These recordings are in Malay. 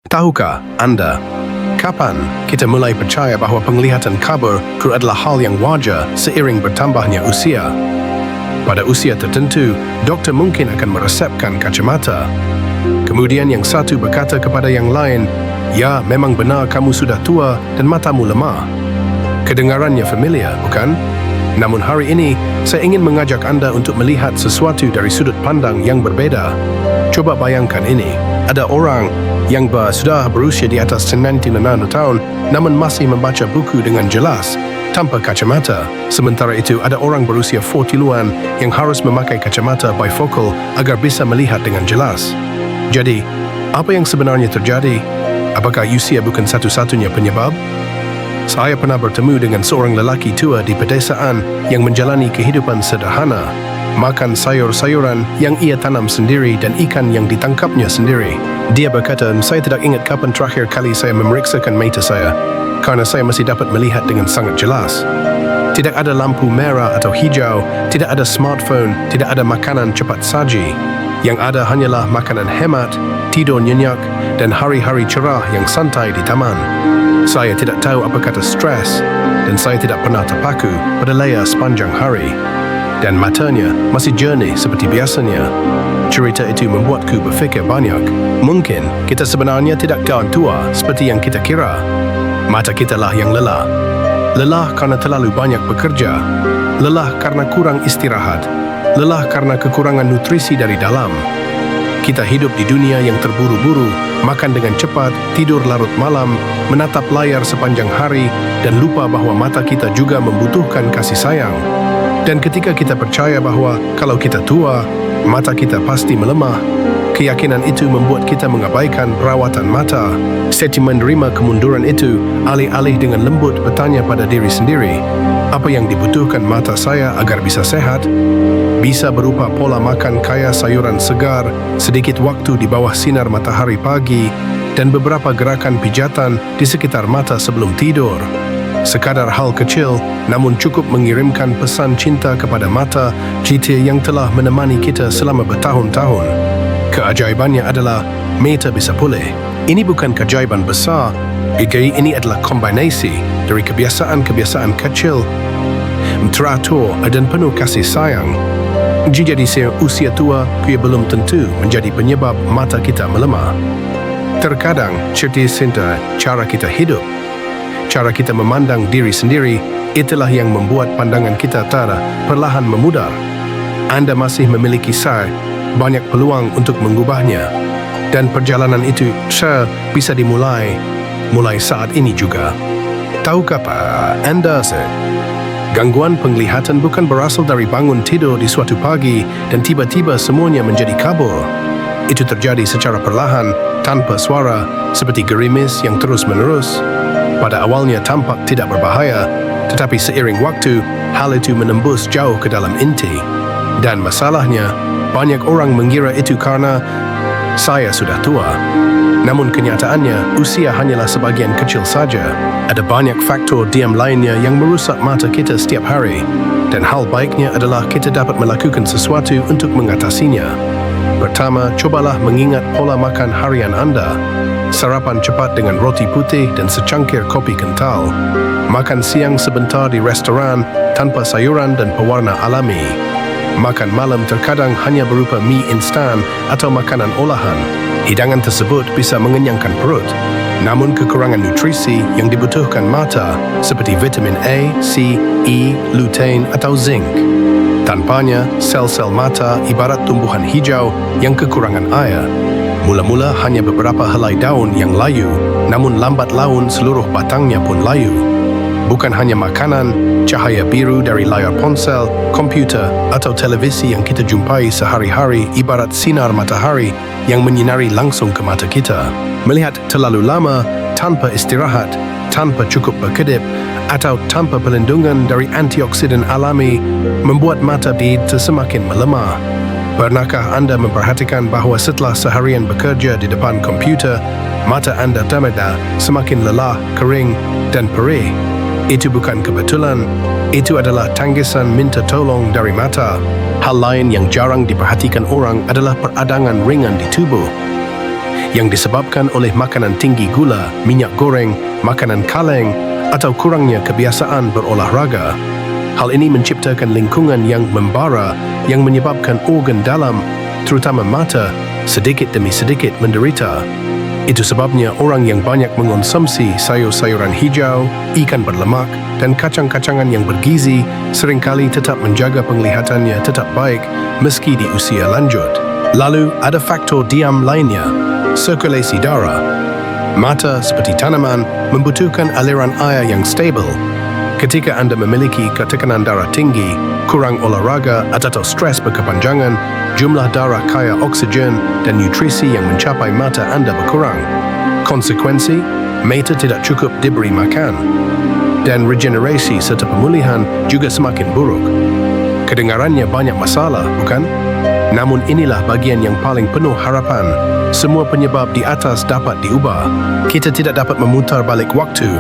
Tahukah anda, kapan kita mulai percaya bahawa penglihatan kabur adalah hal yang wajar seiring bertambahnya usia? Pada usia tertentu, doktor mungkin akan meresepkan kacamata. Kemudian yang satu berkata kepada yang lain, "Ya, memang benar kamu sudah tua dan matamu lemah." Kedengarannya familiar, bukan? Namun hari ini, saya ingin mengajak anda untuk melihat sesuatu dari sudut pandang yang berbeda. Coba bayangkan ini, ada orang yang sudah berusia di atas 99 tahun namun masih membaca buku dengan jelas tanpa kacamata. Sementara itu ada orang berusia 40-an yang harus memakai kacamata bifocal agar bisa melihat dengan jelas. Jadi, apa yang sebenarnya terjadi? Apakah usia bukan satu-satunya penyebab? Saya pernah bertemu dengan seorang lelaki tua di pedesaan yang menjalani kehidupan sederhana, makan sayur-sayuran yang ia tanam sendiri dan ikan yang ditangkapnya sendiri. Dia berkata, "Saya tidak ingat kapan terakhir kali saya memeriksakan mata saya, karena saya masih dapat melihat dengan sangat jelas. Tidak ada lampu merah atau hijau, tidak ada smartphone, tidak ada makanan cepat saji. Yang ada hanyalah makanan hemat, tidur nyenyak, dan hari-hari cerah yang santai di taman. Saya tidak tahu apa kata stres, dan saya tidak pernah terpaku pada layar sepanjang hari. Dan matanya masih jernih seperti biasanya." Cerita itu membuatku berfikir banyak. Mungkin kita sebenarnya tidak kawan tua seperti yang kita kira. Mata kita lah yang lelah. Lelah karena terlalu banyak bekerja. Lelah karena kurang istirahat. Lelah karena kekurangan nutrisi dari dalam. Kita hidup di dunia yang terburu-buru, makan dengan cepat, tidur larut malam, menatap layar sepanjang hari, dan lupa bahwa mata kita juga membutuhkan kasih sayang. Dan ketika kita percaya bahwa kalau kita tua, mata kita pasti melemah, keyakinan itu membuat kita mengabaikan perawatan mata. Seti menerima kemunduran itu, alih-alih dengan lembut bertanya pada diri sendiri, apa yang dibutuhkan mata saya agar bisa sehat? Bisa berupa pola makan kaya sayuran segar, sedikit waktu di bawah sinar matahari pagi, dan beberapa gerakan pijatan di sekitar mata sebelum tidur. Sekadar hal kecil, namun cukup mengirimkan pesan cinta kepada mata kita yang telah menemani kita selama bertahun-tahun. Keajaibannya adalah mata bisa pulih. Ini bukan keajaiban besar, ini adalah kombinasi dari kebiasaan-kebiasaan kecil, teratur dan penuh kasih sayang. Jika di usia tua, ia belum tentu menjadi penyebab mata kita melemah. Terkadang, cerita cinta cara kita hidup, cara kita memandang diri sendiri, itulah yang membuat pandangan kita perlahan memudar. Anda masih memiliki banyak peluang untuk mengubahnya, dan perjalanan itu bisa dimulai saat ini juga. Tahukah Anda, gangguan penglihatan bukan berasal dari bangun tidur di suatu pagi dan tiba-tiba semuanya menjadi kabur. Itu terjadi secara perlahan, tanpa suara, seperti gerimis yang terus-menerus. Pada awalnya tampak tidak berbahaya, tetapi seiring waktu, hal itu menembus jauh ke dalam inti. Dan masalahnya, banyak orang mengira itu karena saya sudah tua. Namun kenyataannya, usia hanyalah sebagian kecil saja. Ada banyak faktor diam lainnya yang merusak mata kita setiap hari. Dan hal baiknya adalah kita dapat melakukan sesuatu untuk mengatasinya. Pertama, cobalah mengingat pola makan harian Anda. Sarapan cepat dengan roti putih dan secangkir kopi kental. Makan siang sebentar di restoran tanpa sayuran dan pewarna alami. Makan malam terkadang hanya berupa mie instan atau makanan olahan. Hidangan tersebut bisa mengenyangkan perut, namun kekurangan nutrisi yang dibutuhkan mata seperti vitamin A, C, E, lutein atau zinc. Tanpanya, sel-sel mata ibarat tumbuhan hijau yang kekurangan air. Mula-mula hanya beberapa helai daun yang layu, namun lambat laun seluruh batangnya pun layu. Bukan hanya makanan, cahaya biru dari layar ponsel, komputer, atau televisi yang kita jumpai sehari-hari ibarat sinar matahari yang menyinari langsung ke mata kita. Melihat terlalu lama, tanpa istirahat, tanpa cukup berkedip, atau tanpa perlindungan dari antioksidan alami, membuat mata kita semakin melemah. Pernahkah Anda memperhatikan bahawa setelah seharian bekerja di depan komputer, mata Anda semakin lelah, kering, dan perih? Itu bukan kebetulan, itu adalah tanggisan minta tolong dari mata. Hal lain yang jarang diperhatikan orang adalah peradangan ringan di tubuh. yang disebabkan oleh makanan tinggi gula, minyak goreng, makanan kaleng atau kurangnya kebiasaan berolahraga. Hal ini menciptakan lingkungan yang membara yang menyebabkan organ dalam, terutama mata, sedikit demi sedikit menderita. Itu sebabnya orang yang banyak mengonsumsi sayur-sayuran hijau, ikan berlemak, dan kacang-kacangan yang bergizi seringkali tetap menjaga penglihatannya tetap baik meski di usia lanjut. Lalu ada faktor diam lainnya, sirkulasi darah. Mata seperti tanaman membutuhkan aliran air yang stabil. Ketika Anda memiliki ketekanan darah tinggi, kurang olahraga atau stres berkepanjangan, jumlah darah kaya oksigen dan nutrisi yang mencapai mata Anda berkurang. Konsekuensi, mata tidak cukup diberi makan. Dan regenerasi serta pemulihan juga semakin buruk. Kedengarannya banyak masalah, bukan? Namun inilah bagian yang paling penuh harapan. Semua penyebab di atas dapat diubah. Kita tidak dapat memutar balik waktu,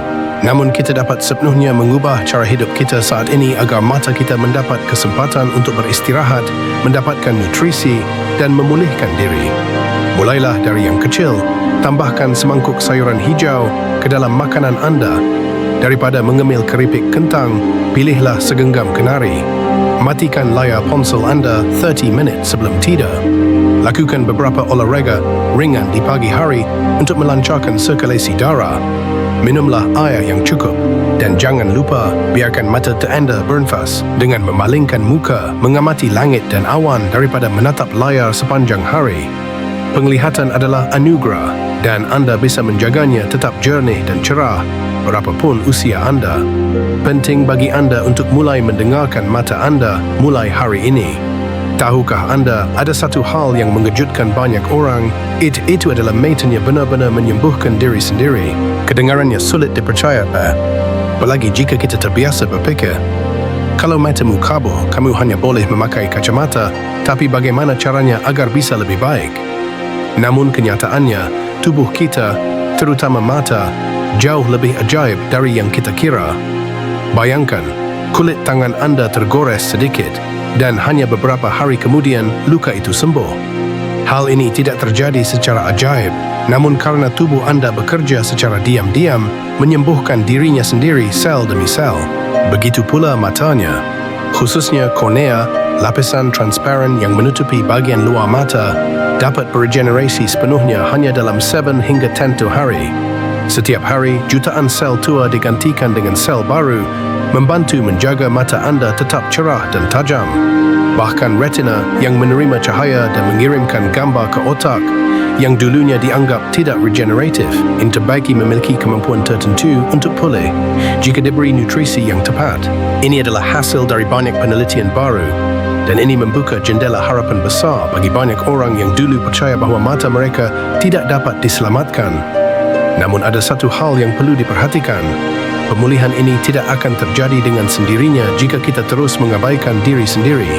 namun kita dapat sepenuhnya mengubah cara hidup kita saat ini agar mata kita mendapat kesempatan untuk beristirahat, mendapatkan nutrisi, dan memulihkan diri. Mulailah dari yang kecil, tambahkan semangkuk sayuran hijau ke dalam makanan Anda. Daripada mengemil keripik kentang, pilihlah segenggam kenari. Matikan layar ponsel Anda 30 minit sebelum tidur. Lakukan beberapa olahraga ringan di pagi hari untuk melancarkan sirkulasi darah. Minumlah air yang cukup dan jangan lupa biarkan mata Anda bernafas dengan memalingkan muka mengamati langit dan awan daripada menatap layar sepanjang hari. Penglihatan adalah anugerah dan Anda bisa menjaganya tetap jernih dan cerah berapapun usia Anda. Penting bagi Anda untuk mulai mendengarkan mata Anda mulai hari ini. Tahukah Anda ada satu hal yang mengejutkan banyak orang? Itu adalah matanya benar-benar menyembuhkan diri sendiri. Kedengarannya sulit dipercaya, apalagi jika kita terbiasa berfikir, kalau matamu kabur, kamu hanya boleh memakai kacamata, tapi bagaimana caranya agar bisa lebih baik? Namun kenyataannya, tubuh kita, terutama mata, jauh lebih ajaib dari yang kita kira. Bayangkan, kulit tangan Anda tergores sedikit, dan hanya beberapa hari kemudian luka itu sembuh. Hal ini tidak terjadi secara ajaib, namun karena tubuh Anda bekerja secara diam-diam, menyembuhkan dirinya sendiri sel demi sel. Begitu pula matanya, khususnya kornea, lapisan transparan yang menutupi bagian luar mata, dapat beregenerasi sepenuhnya hanya dalam 7 hingga 10 hari. Setiap hari, jutaan sel tua digantikan dengan sel baru, membantu menjaga mata Anda tetap cerah dan tajam. Bahkan retina yang menerima cahaya dan mengirimkan gambar ke otak yang dulunya dianggap tidak regeneratif, interbagi memiliki kemampuan tertentu untuk pulih jika diberi nutrisi yang tepat. Ini adalah hasil dari banyak penelitian baru, dan ini membuka jendela harapan besar bagi banyak orang yang dulu percaya bahawa mata mereka tidak dapat diselamatkan. Namun ada satu hal yang perlu diperhatikan. Pemulihan ini tidak akan terjadi dengan sendirinya jika kita terus mengabaikan diri sendiri.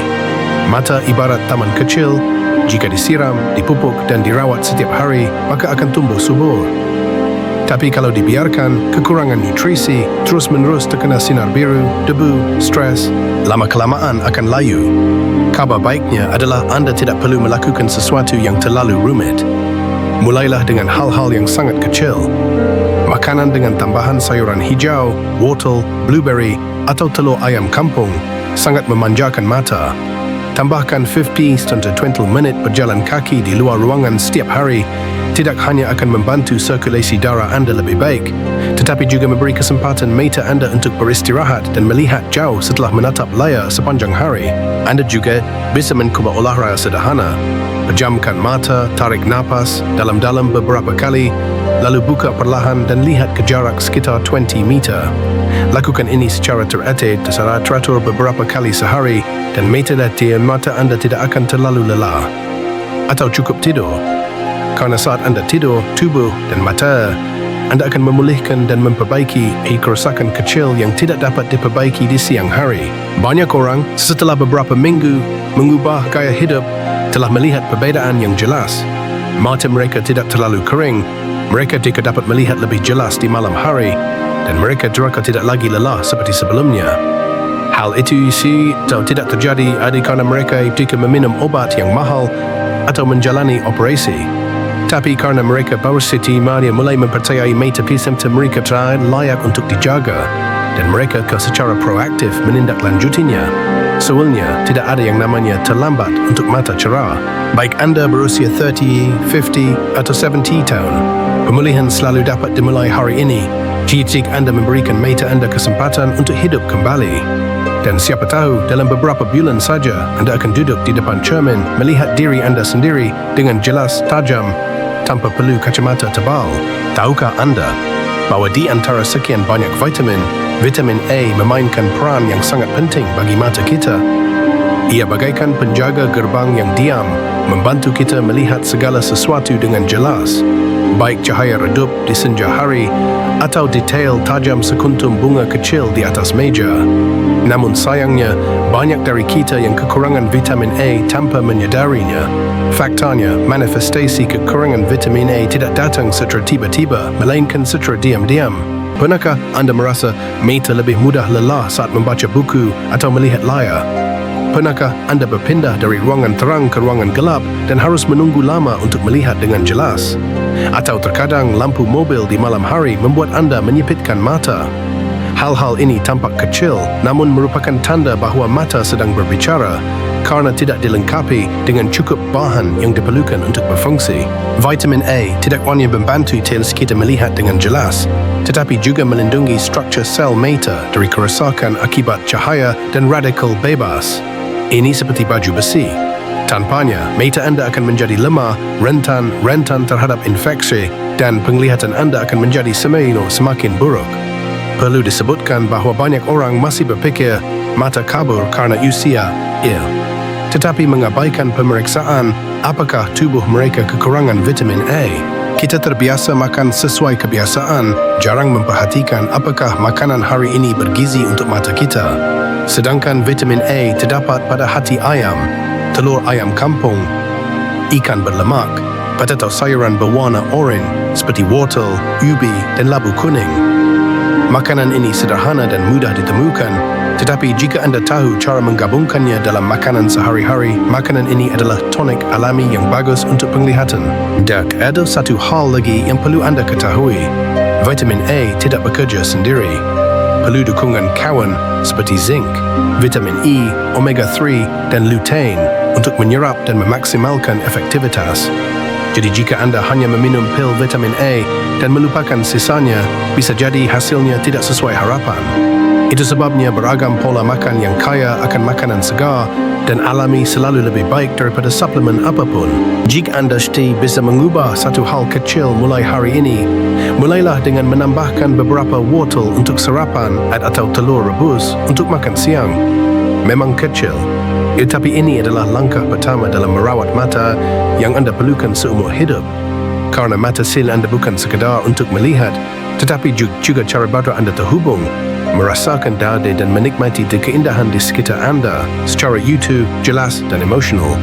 Mata ibarat taman kecil, jika disiram, dipupuk dan dirawat setiap hari, maka akan tumbuh subur. Tapi kalau dibiarkan, kekurangan nutrisi, terus-menerus terkena sinar biru, debu, stres, lama-kelamaan akan layu. Kabar baiknya adalah Anda tidak perlu melakukan sesuatu yang terlalu rumit. Mulailah dengan hal-hal yang sangat kecil. Makanan dengan tambahan sayuran hijau, wortel, blueberry, atau telur ayam kampung sangat memanjakan mata. Tambahkan 15-20 minit berjalan kaki di luar ruangan setiap hari tidak hanya akan membantu sirkulasi darah Anda lebih baik, tetapi juga memberi kesempatan mata Anda untuk beristirahat dan melihat jauh setelah menatap layar sepanjang hari. Anda juga bisa mencuba olahraga sederhana. Pejamkan mata, tarik napas dalam-dalam beberapa kali, lalu buka perlahan dan lihat ke jarak sekitar 20 meter. Lakukan ini secara teratur beberapa kali sehari dan mata Anda tidak akan terlalu lelah. Atau cukup tidur. Karena saat Anda tidur, tubuh dan mata Anda akan memulihkan dan memperbaiki kerusakan kecil yang tidak dapat diperbaiki di siang hari. Banyak orang setelah beberapa minggu mengubah gaya hidup telah melihat perbedaan yang jelas. Mata mereka tidak terlalu kering, mereka juga dapat melihat lebih jelas di malam hari, dan mereka juga tidak lagi lelah seperti sebelumnya. Hal itu tidak terjadi karena mereka juga meminum obat yang mahal atau menjalani operasi. Tetapi karena mereka beristima, dia mulai mempercayai metapisem mereka layak untuk dijaga dan mereka secara proaktif menindaklanjutinya. Soalnya, tidak ada yang namanya terlambat untuk mata cerah. Baik anda berusia 30, 50 atau 70 tahun, pemulihan selalu dapat dimulai hari ini jika anda memberikan mata anda kesempatan untuk hidup kembali. Dan siapa tahu, dalam beberapa bulan saja, anda akan duduk di depan cermin melihat diri anda sendiri dengan jelas, tajam, tanpa perlu kacamata tebal. Tahukah anda bahawa di antara sekian banyak vitamin A memainkan peran yang sangat penting bagi mata kita? Ia bagaikan penjaga gerbang yang diam, membantu kita melihat segala sesuatu dengan jelas, baik cahaya redup di senja hari atau detail tajam sekuntum bunga kecil di atas meja. Namun sayangnya, banyak dari kita yang kekurangan vitamin A tanpa menyadarinya. Faktanya, manifestasi kekurangan vitamin A tidak datang secara tiba-tiba, melainkan secara diam-diam. Pernahkah anda merasa mata lebih mudah lelah saat membaca buku atau melihat layar? Pernahkah anda berpindah dari ruangan terang ke ruangan gelap dan harus menunggu lama untuk melihat dengan jelas? Atau terkadang lampu mobil di malam hari membuat anda menyipitkan mata? Hal-hal ini tampak kecil, namun merupakan tanda bahawa mata sedang berbicara karena tidak dilengkapi dengan cukup bahan yang diperlukan untuk berfungsi. Vitamin A tidak hanya membantu teles kita melihat dengan jelas, tetapi juga melindungi struktur sel mata dari kerosakan akibat cahaya dan radikal bebas. Ini seperti baju besi. Tanpanya, mata anda akan menjadi lemah, rentan terhadap infeksi, dan penglihatan anda akan menjadi semakin buruk. Perlu disebutkan bahawa banyak orang masih berfikir mata kabur karena usia. Tetapi mengabaikan pemeriksaan apakah tubuh mereka kekurangan vitamin A. Kita terbiasa makan sesuai kebiasaan, jarang memperhatikan apakah makanan hari ini bergizi untuk mata kita. Sedangkan vitamin A terdapat pada hati ayam, telur ayam kampung, ikan berlemak, potato sayuran berwarna oranye seperti wortel, ubi, dan labu kuning. Makanan ini sederhana dan mudah ditemukan, tetapi jika anda tahu cara menggabungkannya dalam makanan sehari-hari, makanan ini adalah tonik alami yang bagus untuk penglihatan. Dan ada satu hal lagi yang perlu anda ketahui. Vitamin A tidak bekerja sendiri. Perlu dukungan kawan seperti zinc, vitamin E, omega-3, dan lutein untuk menyerap dan memaksimalkan efektivitas. Jadi jika anda hanya meminum pil vitamin A dan melupakan sisanya, bisa jadi hasilnya tidak sesuai harapan. Itu sebabnya beragam pola makan yang kaya akan makanan segar dan alami selalu lebih baik daripada suplemen apapun. Jika anda bisa mengubah satu hal kecil mulai hari ini, mulailah dengan menambahkan beberapa wortel untuk sarapan atau telur rebus untuk makan siang. Memang kecil, tetapi ini adalah langkah pertama dalam merawat mata yang anda perlukan seumur hidup. Karena mata sil anda bukan sekadar untuk melihat, tetapi juga cara badan anda terhubung, merasakan dada dan menikmati keindahan di sekitar anda secara utuh, jelas dan emosional.